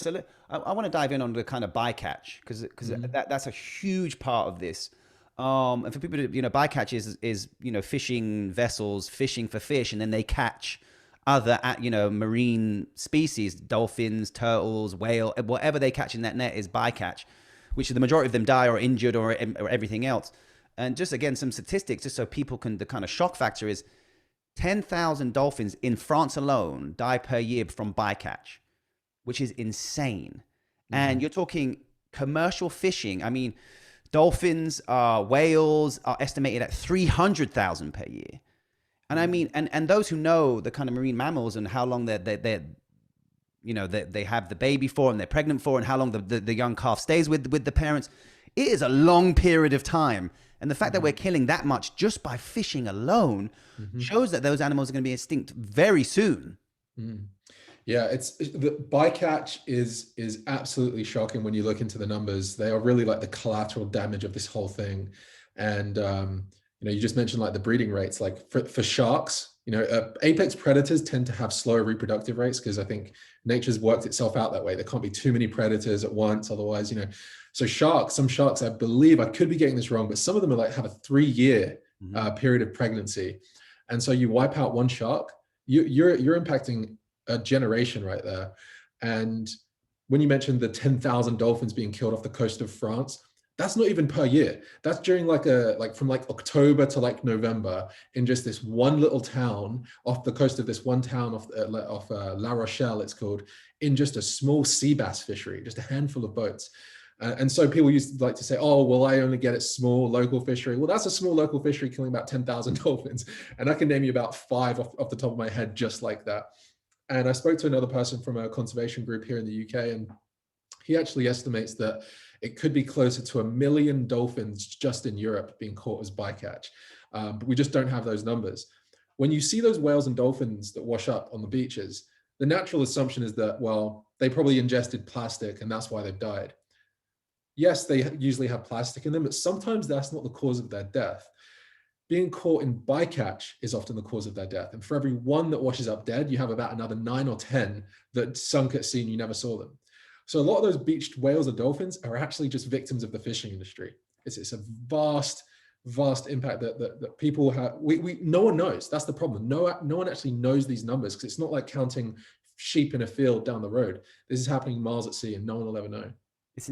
So I want to dive in on the kind of bycatch because Mhm. that's a huge part of this. And for people to, bycatch is fishing vessels fishing for fish, and then they catch other marine species, dolphins, turtles, whale, whatever they catch in that net is bycatch, which the majority of them die or injured or everything else. And just again, some statistics, just so people can, the kind of shock factor is 10,000 dolphins in France alone die per year from bycatch, which is insane. And Mhm. you're talking commercial fishing. I mean, dolphins, whales are estimated at 300,000 per year. And I Mhm. mean, and those who know the kind of marine mammals and how long they have the baby for and they're pregnant for and how long the young calf stays with the parents, it is a long period of time. And the fact that we're Mhm. killing that much just by fishing alone Mhm. shows that those animals are going to be extinct very soon. Mhm. Yeah, the bycatch is absolutely shocking when you look into the numbers. They are really like the collateral damage of this whole thing. And you just mentioned like the breeding rates, like for sharks, apex predators tend to have slower reproductive rates because I think nature's worked itself out that way. There can't be too many predators at once, otherwise, So some sharks, I believe, I could be getting this wrong, but some of them are like have a 3-year Mm-hmm. period of pregnancy, and so you wipe out one shark, you're impacting a generation right there. And when you mentioned the 10,000 dolphins being killed off the coast of France, that's not even per year. That's during like from like October to like November in just this one little town off the coast of this one town off La Rochelle, it's called, in just a small sea bass fishery, just a handful of boats. And so people used to like to say, oh, well, I only get it small local fishery. Well, that's a small local fishery killing about 10,000 dolphins. And I can name you about five off the top of my head just like that. And I spoke to another person from a conservation group here in the UK, and he actually estimates that it could be closer to 1 million dolphins just in Europe being caught as bycatch. But we just don't have those numbers. When you see those whales and dolphins that wash up on the beaches, the natural assumption is that, well, they probably ingested plastic and that's why they've died. Yes, they usually have plastic in them, but sometimes that's not the cause of their death. Being caught in bycatch is often the cause of their death. And for every one that washes up dead, you have about another 9 or 10 that sunk at sea and you never saw them. So a lot of those beached whales or dolphins are actually just victims of the fishing industry. It's a vast impact that people have. No one knows. That's the problem. No one actually knows these numbers because it's not like counting sheep in a field down the road. This is happening miles at sea and no one will ever know. It's